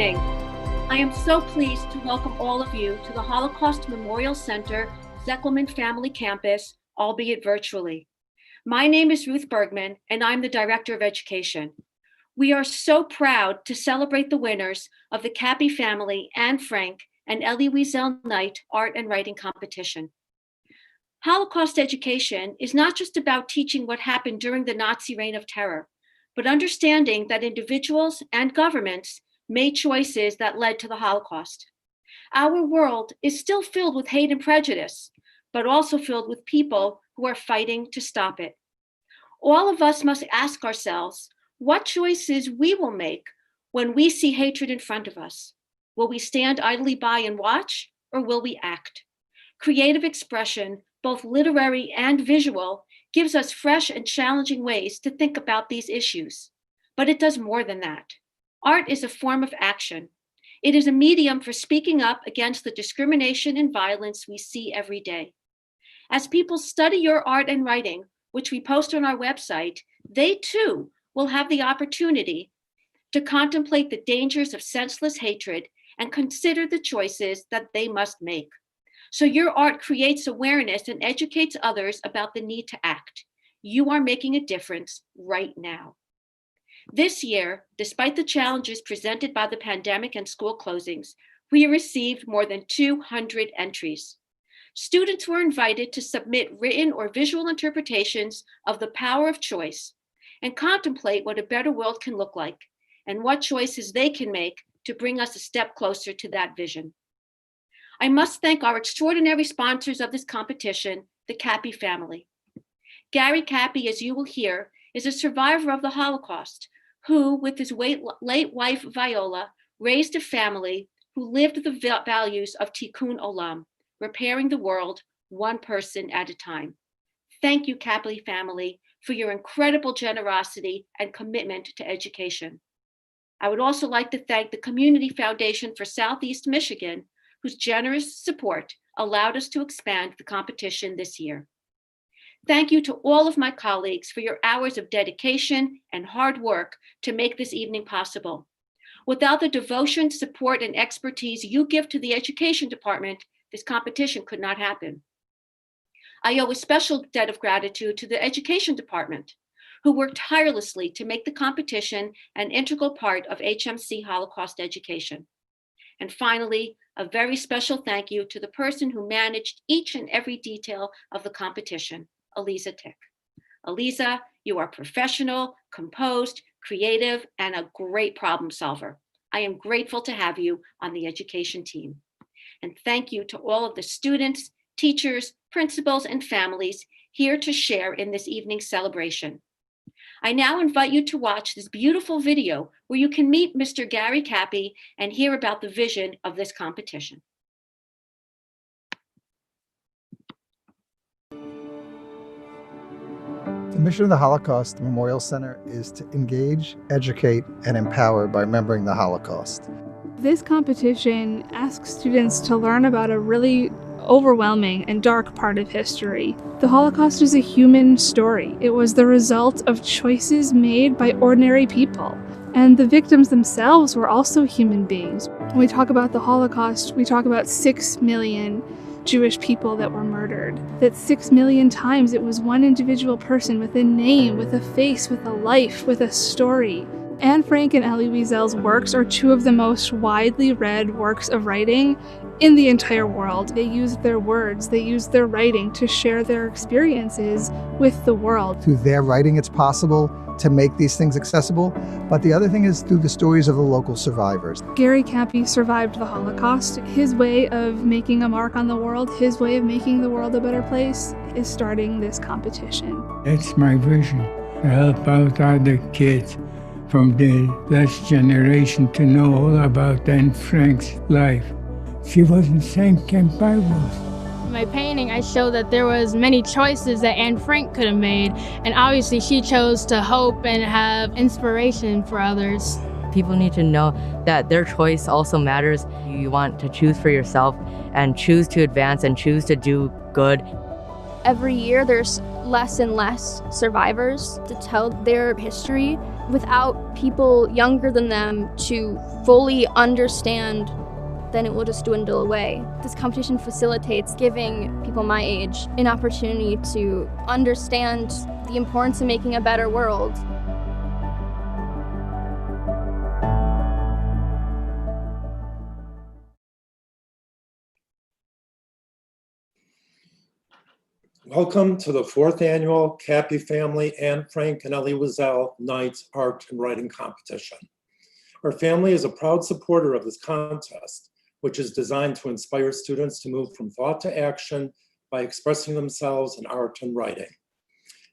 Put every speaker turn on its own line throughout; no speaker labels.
evening. I am so pleased to welcome all of you to the Holocaust Memorial Center, Zeckelman Family Campus, albeit virtually. My name is Ruth Bergman, and I'm the Director of Education. We are so proud to celebrate the winners of the Kappy family Anne Frank and Elie Wiesel Night Art and Writing Competition. Holocaust education is not just about teaching what happened during the Nazi reign of terror, but understanding that individuals and governments made choices that led to the Holocaust. Our world is still filled with hate and prejudice, but also filled with people who are fighting to stop it. All of us must ask ourselves what choices we will make when we see hatred in front of us. Will we stand idly by and watch, or will we act? Creative expression, both literary and visual, gives us fresh and challenging ways to think about these issues. But it does more than that. Art is a form of action. It is a medium for speaking up against the discrimination and violence we see every day. As people study your art and writing, which we post on our website, they too will have the opportunity to contemplate the dangers of senseless hatred and consider the choices that they must make. So your art creates awareness and educates others about the need to act. You are making a difference right now. This year, despite the challenges presented by the pandemic and school closings, we received more than 200 entries. Students were invited to submit written or visual interpretations of the power of choice and contemplate what a better world can look like and what choices they can make to bring us a step closer to that vision. I must thank our extraordinary sponsors of this competition, the Kappy family. Gary Kappy, as you will hear, is a survivor of the Holocaust who, with his late wife Viola, raised a family who lived the values of Tikkun Olam, repairing the world one person at a time. Thank you, Kappy family, for your incredible generosity and commitment to education. I would also like to thank the Community Foundation for Southeast Michigan, whose generous support allowed us to expand the competition this year. Thank you to all of my colleagues for your hours of dedication and hard work to make this evening possible. Without the devotion, support, and expertise you give to the Education Department, this competition could not happen. I owe a special debt of gratitude to the Education Department, who worked tirelessly to make the competition an integral part of HMC Holocaust education. And finally, a very special thank you to the person who managed each and every detail of the competition, Eliza Tick. Eliza, you are professional, composed, creative, and a great problem solver. I am grateful to have you on the education team. And thank you to all of the students, teachers, principals, and families here to share in this evening's celebration. I now invite you to watch this beautiful video where you can meet Mr. Gary Kappy and hear about the vision of this competition.
The mission of the Holocaust Memorial Center is to engage, educate, and empower by remembering the Holocaust.
This competition asks students to learn about a really overwhelming and dark part of history. The Holocaust is a human story. It was the result of choices made by ordinary people. And the victims themselves were also human beings. When we talk about the Holocaust, we talk about 6 million Jewish people that were murdered. That 6 million times it was one individual person with a name, with a face, with a life, with a story. Anne Frank and Elie Wiesel's works are two of the most widely read works of writing in the entire world. They used their words, they used their writing to share their experiences with the world.
Through their writing, it's possible to make these things accessible, but the other thing is through the stories of the local survivors.
Gary Kappy survived the Holocaust. His way of making a mark on the world, his way of making the world a better place, is starting this competition.
That's my vision, to help out other kids from the last generation to know all about Anne Frank's life. She wasn't the same camp I was.
In my painting, I show that there was many choices that Anne Frank could have made, and obviously she chose to hope and have inspiration for others.
People need to know that their choice also matters. You want to choose for yourself and choose to advance and choose to do good.
Every year there's less and less survivors to tell their history without people younger than them to fully understand, then it will just dwindle away. This competition facilitates giving people my age an opportunity to understand the importance of making a better world.
Welcome to the 4th annual Kappy Family Anne Frank and Elie Wiesel Nights Art and Writing Competition. Our family is a proud supporter of this contest, which is designed to inspire students to move from thought to action by expressing themselves in art and writing.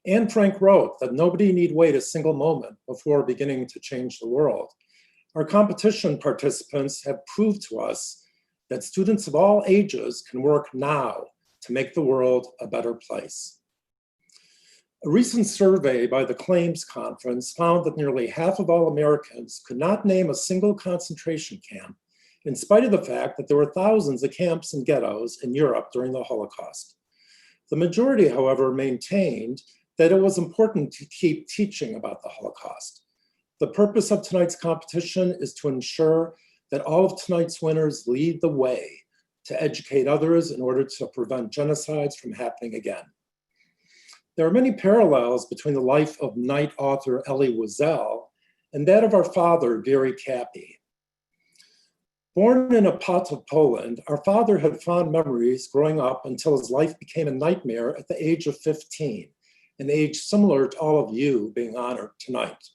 Anne Frank wrote that nobody need wait a single moment before beginning to change the world. Our competition participants have proved to us that students of all ages can work now to make the world a better place. A recent survey by the Claims Conference found that nearly half of all Americans could not name a single concentration camp, in spite of the fact that there were thousands of camps and ghettos in Europe during the Holocaust. The majority, however, maintained that it was important to keep teaching about the Holocaust. The purpose of tonight's competition is to ensure that all of tonight's winners lead the way to educate others in order to prevent genocides from happening again. There are many parallels between the life of Knight author Elie Wiesel and that of our father, Gary Kappy. Born in a pot of Poland, our father had fond memories growing up until his life became a nightmare at the age of 15, an age similar to all of you being honored tonight.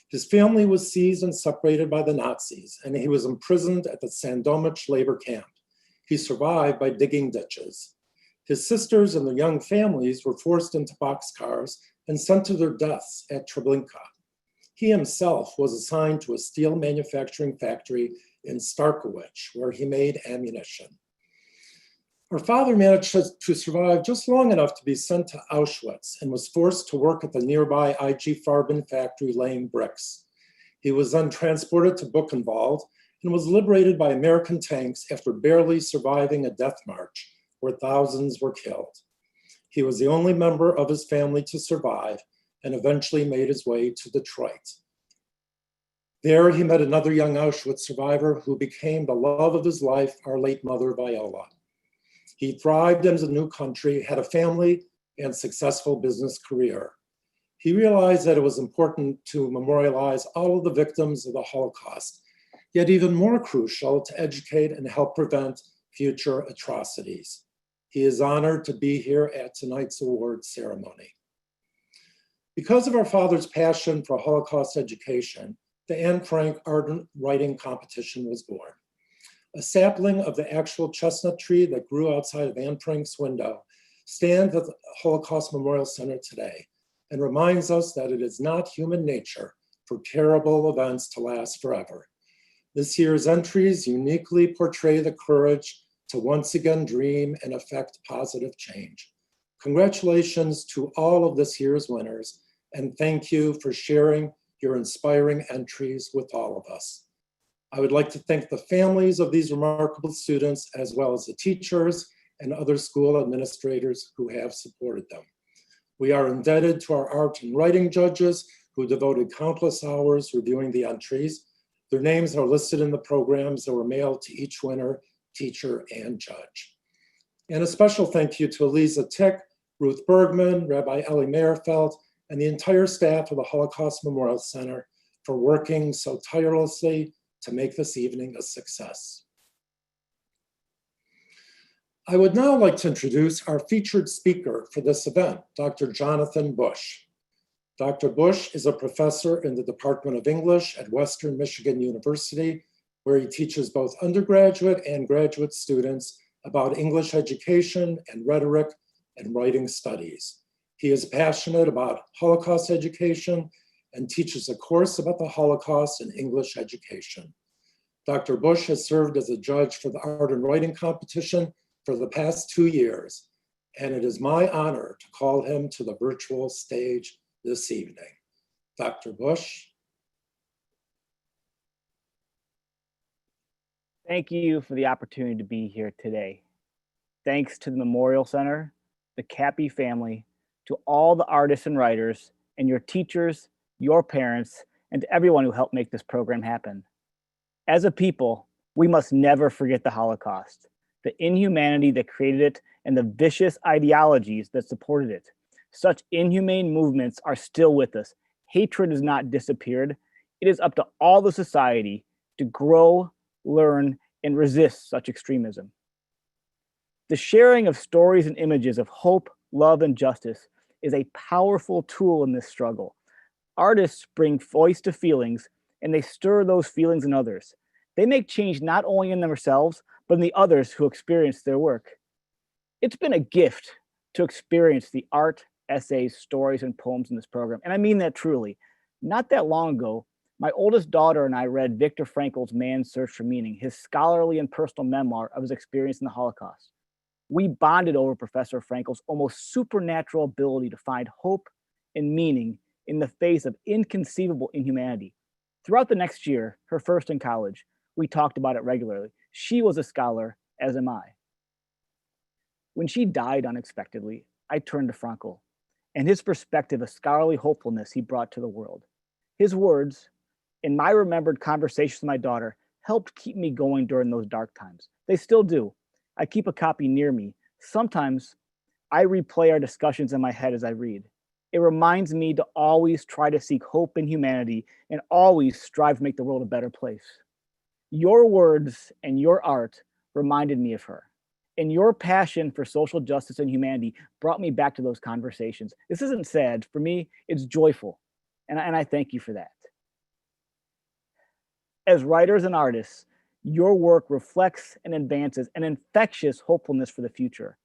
His family was seized and separated by the Nazis, and he was imprisoned at the Sandomich labor camp. He survived by digging ditches. His sisters and their young families were forced into boxcars and sent to their deaths at Treblinka. He himself was assigned to a steel manufacturing factory in Starkowicz, where he made ammunition. Our father managed to survive just long enough to be sent to Auschwitz and was forced to work at the nearby IG Farben factory laying bricks. He was then transported to Buchenwald and was liberated by American tanks after barely surviving a death march where thousands were killed. He was the only member of his family to survive and eventually made his way to Detroit. There he met another young Auschwitz survivor who became the love of his life, our late mother, Viola. He thrived in his new country, had a family and successful business career. He realized that it was important to memorialize all of the victims of the Holocaust, yet even more crucial to educate and help prevent future atrocities. He is honored to be here at tonight's award ceremony. Because of our father's passion for Holocaust education, the Anne Frank Art and Writing Competition was born. A sapling of the actual chestnut tree that grew outside of Anne Frank's window stands at the Holocaust Memorial Center today and reminds us that it is not human nature for terrible events to last forever. This year's entries uniquely portray the courage to once again dream and affect positive change. Congratulations to all of this year's winners, and thank you for sharing your inspiring entries with all of us. I would like to thank the families of these remarkable students, as well as the teachers and other school administrators who have supported them. We are indebted to our art and writing judges who devoted countless hours reviewing the entries. Their names are listed in the programs that were mailed to each winner, teacher, and judge. And a special thank you to Eliza Tick, Ruth Bergman, Rabbi Elie Meerfeld, and the entire staff of the Holocaust Memorial Center for working so tirelessly to make this evening a success. I would now like to introduce our featured speaker for this event, Dr. Jonathan Bush. Dr. Bush is a professor in the Department of English at Western Michigan University, where he teaches both undergraduate and graduate students about English education and rhetoric and writing studies. He is passionate about Holocaust education and teaches a course about the Holocaust in English education. Dr. Bush has served as a judge for the Art and Writing Competition for the past 2 years, and it is my honor to call him to the virtual stage this evening. Dr. Bush.
Thank you for the opportunity to be here today. Thanks to the Memorial Center, the Kappy family, to all the artists and writers, and your teachers, your parents, and to everyone who helped make this program happen. As a people, we must never forget the Holocaust, the inhumanity that created it, and the vicious ideologies that supported it. Such inhumane movements are still with us. Hatred has not disappeared. It is up to all the society to grow, learn, and resist such extremism. The sharing of stories and images of hope, love, and justice is a powerful tool in this struggle. Artists bring voice to feelings, and they stir those feelings in others. They make change not only in themselves, but in the others who experience their work. It's been a gift to experience the art, essays, stories, and poems in this program, and I mean that truly. Not that long ago, my oldest daughter and I read Viktor Frankl's Man's Search for Meaning, his scholarly and personal memoir of his experience in the Holocaust. We bonded over Professor Frankl's almost supernatural ability to find hope and meaning in the face of inconceivable inhumanity. Throughout the next year, her first in college, we talked about it regularly. She was a scholar, as am I. When she died unexpectedly, I turned to Frankl and his perspective of scholarly hopefulness he brought to the world. His words, in my remembered conversations with my daughter, helped keep me going during those dark times. They still do. I keep a copy near me. Sometimes I replay our discussions in my head as I read. It reminds me to always try to seek hope in humanity and always strive to make the world a better place. Your words and your art reminded me of her. And your passion for social justice and humanity brought me back to those conversations. This isn't sad. For me, it's joyful. And I thank you for that. As writers and artists, your work reflects and advances an infectious hopefulness for the future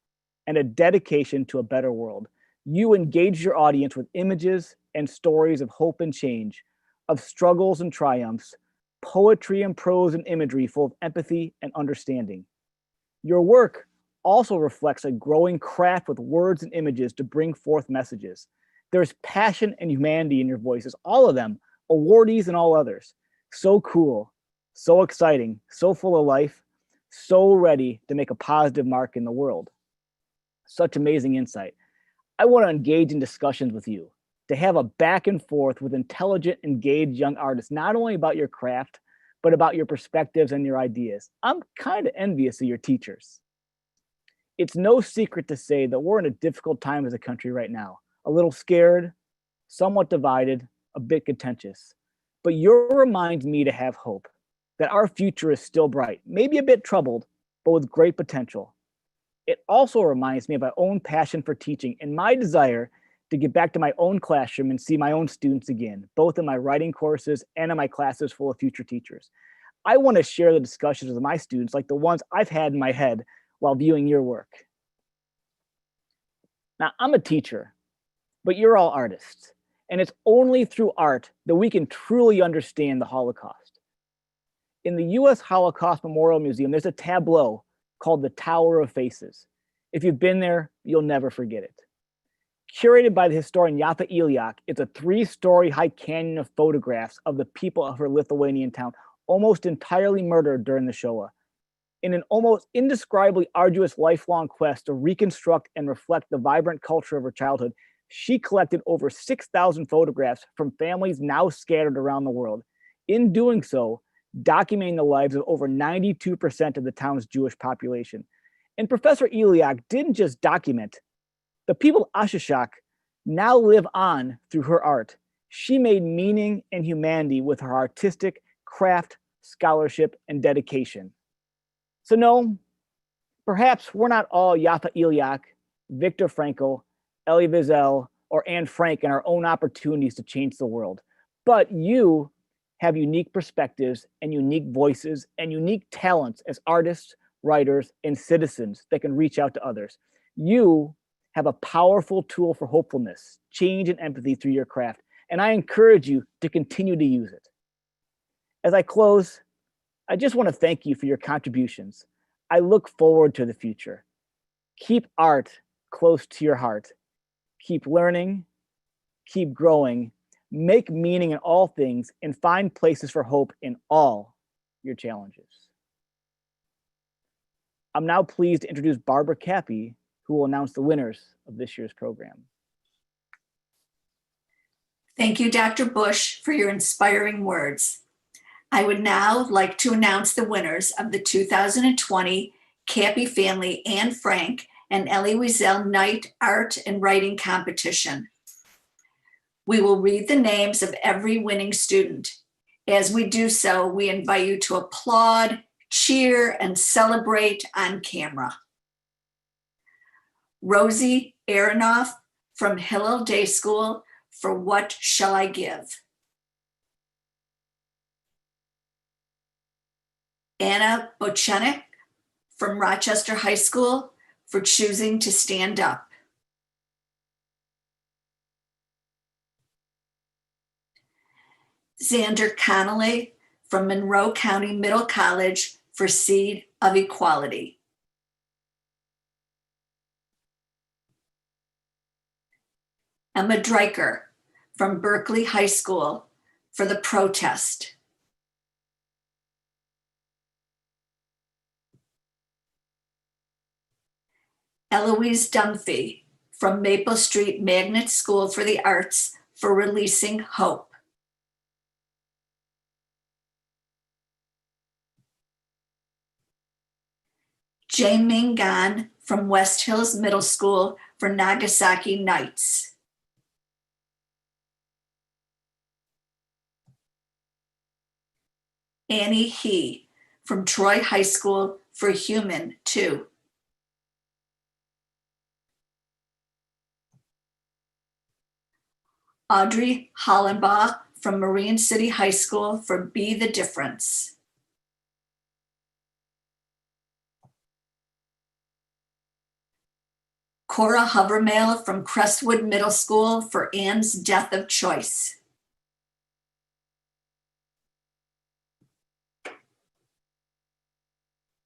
and a dedication to a better world. You engage your audience with images and stories of hope and change, of struggles and triumphs, poetry and prose and imagery full of empathy and understanding. Your work also reflects a growing craft with words and images to bring forth messages. There's passion and humanity in your voices, all of them, awardees and all others. So cool, so exciting, so full of life, so ready to make a positive mark in the world. Such amazing insight. I want to engage in discussions with you, to have a back and forth with intelligent, engaged young artists, not only about your craft, but about your perspectives and your ideas. I'm kind of envious of your teachers. It's no secret to say that we're in a difficult time as a country right now, a little scared, somewhat divided, a bit contentious. But your reminds me to have hope, that our future is still bright, maybe a bit troubled, but with great potential. It also reminds me of my own passion for teaching and my desire to get back to my own classroom and see my own students again, both in my writing courses and in my classes full of future teachers. I want to share the discussions with my students like the ones I've had in my head while viewing your work. Now, I'm a teacher, but you're all artists, and it's only through art that we can truly understand the Holocaust. In the U.S. Holocaust Memorial Museum, there's a tableau called the Tower of Faces. If you've been there, you'll never forget it. Curated by the historian Elie Wiesel, it's a 3-story high canyon of photographs of the people of her Lithuanian town, almost entirely murdered during the Shoah. In an almost indescribably arduous lifelong quest to reconstruct and reflect the vibrant culture of her childhood, she collected over 6,000 photographs from families now scattered around the world. In doing so, documenting the lives of over 92% of the town's Jewish population. And Professor Wiesel didn't just document. The people of Ashishak now live on through her art. She made meaning and humanity with her artistic craft, scholarship, and dedication. So no, perhaps we're not all Elie Wiesel, Viktor Frankl, Elie Wiesel, or Anne Frank in our own opportunities to change the world. But you have unique perspectives and unique voices and unique talents as artists, writers, and citizens that can reach out to others. You have a powerful tool for hopefulness, change, and empathy through your craft, and I encourage you to continue to use it. As I close, I just want to thank you for your contributions. I look forward to the future. Keep art close to your heart. Keep learning, keep growing, make meaning in all things, and find places for hope in all your challenges. I'm now pleased to introduce Barbara Kappy, who will announce the winners of this year's program.
Thank you, Dr. Bush, for your inspiring words. I would now like to announce the winners of the 2020 Kappy Family Anne Frank and Elie Wiesel Night Art and Writing Competition. We will read the names of every winning student. As we do so, we invite you to applaud, cheer, and celebrate on camera. Rozie Aronov from Hillel Day School for What Shall I Give? Anna Bochenek from Rochester High School for Choosing to Stand Up. Zander Connally from Monroe County Middle College for Seed of Equality. Emma Driker from Berkeley High School for The Protest. Eloise Dunfee from Maple Street Magnet School for the Arts for Releasing Hope. Jae Ming Gan from West Hills Middle School for Nagasaki Nights. Annie He from Troy High School for Human 2. Audrey Hollenbaugh from Marine City High School for Be the Difference. Cora Hovermale from Crestwood Middle School for Anne's Death of Choice.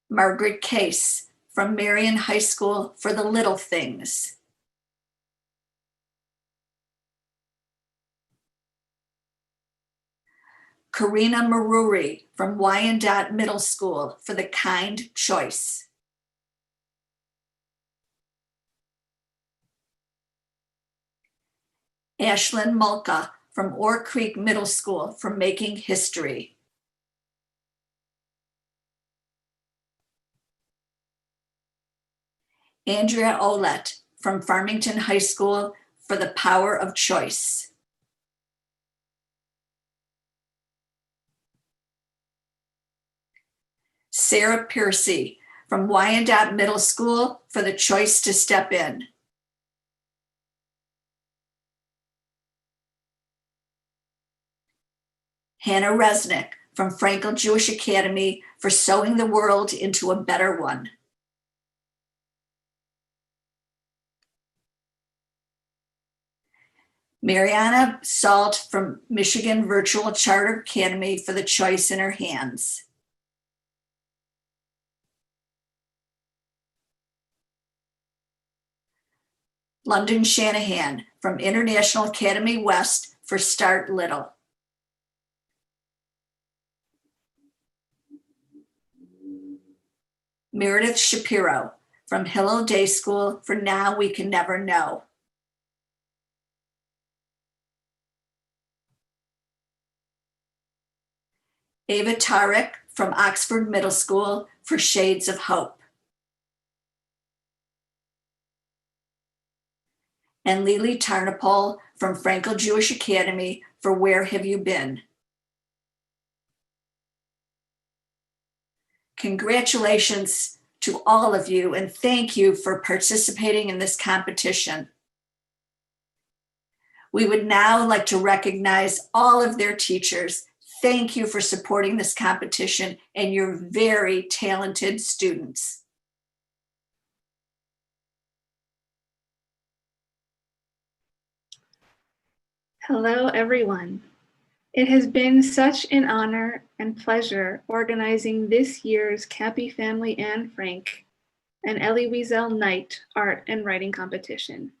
Margaret Kase from Marion High School for The Little Things. Karina Maruri from Wyandotte Middle School for The Kind Choice. Ashlynn Mulka from Oar Creek Middle School for Making History. Andrea Ouellette from Farmington High School for The Power of Choice. Sarah Piercey from Wyandotte Middle School for The Choice to Step In. Hannah Resnick from Frankel Jewish Academy for Sewing the World into a Better One. Mariana Salt from Michigan Virtual Charter Academy for The Choice in Her Hands. London Shanahan from International Academy West for Start Little. Meredith Shapiro from Hillel Day School for Now We Can Never Know. Ava Tarach from Oxford Middle School for Shades of Hope. And Lili Tarnopol from Frankel Jewish Academy for Where Have You Been? Congratulations to all of you, and thank you for participating in this competition. We would now like to recognize all of their teachers. Thank you for supporting this competition and your very talented students.
Hello, everyone. It has been such an honor and pleasure organizing this year's Kappy Family Anne Frank and Elie Wiesel Night Art and Writing Competition.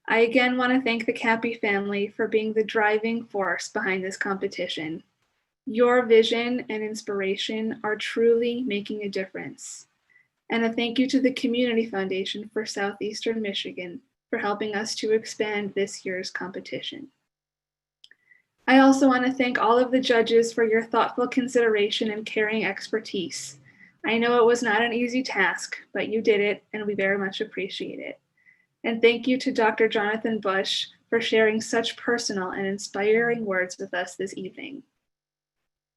I again want to thank the Kappy family for being the driving force behind this competition. Your vision and inspiration are truly making a difference. And a thank you to the Community Foundation for Southeastern Michigan for helping us to expand this year's competition. I also want to thank all of the judges for your thoughtful consideration and caring expertise. I know it was not an easy task, but you did it, and we very much appreciate it. And thank you to Dr. Jonathan Bush for sharing such personal and inspiring words with us this evening.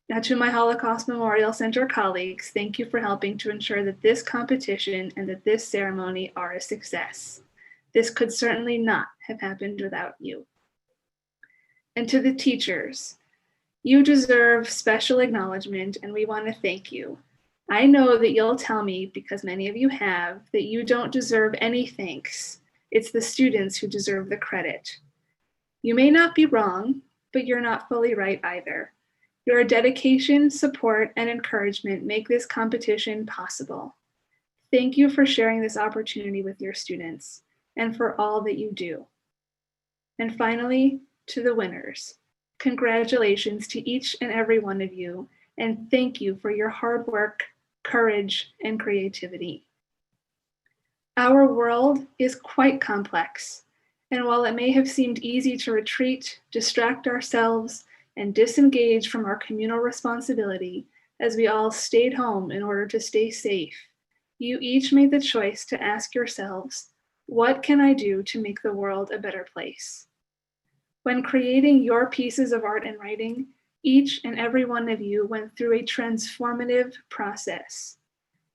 Now, to my Holocaust Memorial Center colleagues, thank you for helping to ensure that this competition and that this ceremony are a success. This could certainly not have happened without you. And to the teachers, you deserve special acknowledgement, and we want to thank you. I know that you'll tell me, because many of you have, that you don't deserve any thanks. It's the students who deserve the credit. You may not be wrong, but you're not fully right either. Your dedication, support, and encouragement make this competition possible. Thank you for sharing this opportunity with your students and for all that you do. And finally, to the winners, congratulations to each and every one of you, and thank you for your hard work, courage, and creativity. Our world is quite complex, and while it may have seemed easy to retreat, distract ourselves, and disengage from our communal responsibility as we all stayed home in order to stay safe, you each made the choice to ask yourselves, what can I do to make the world a better place? When creating your pieces of art and writing, each and every one of you went through a transformative process.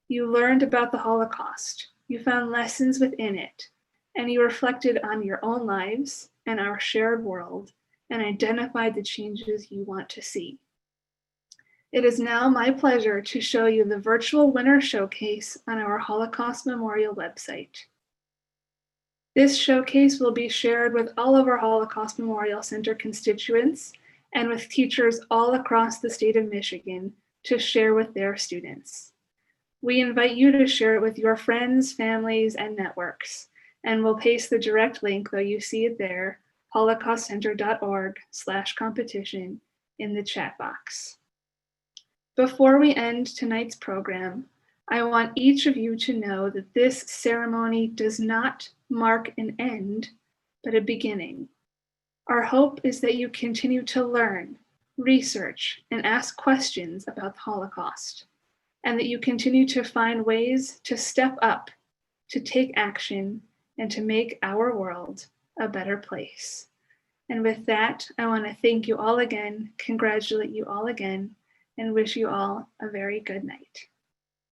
You learned about the Holocaust, you found lessons within it, and you reflected on your own lives and our shared world and identified the changes you want to see. It is now my pleasure to show you the virtual winner showcase on our Holocaust Memorial website. This showcase will be shared with all of our Holocaust Memorial Center constituents and with teachers all across the state of Michigan to share with their students. We invite you to share it with your friends, families, and networks, and we'll paste the direct link, though you see it there, holocaustcenter.org/competition in the chat box. Before we end tonight's program, I want each of you to know that this ceremony does not mark an end, but a beginning. Our hope is that you continue to learn, research, and ask questions about the Holocaust, and that you continue to find ways to step up, to take action, and to make our world a better place. And with that, I want to thank you all again, congratulate you all again, and wish you all a very good night.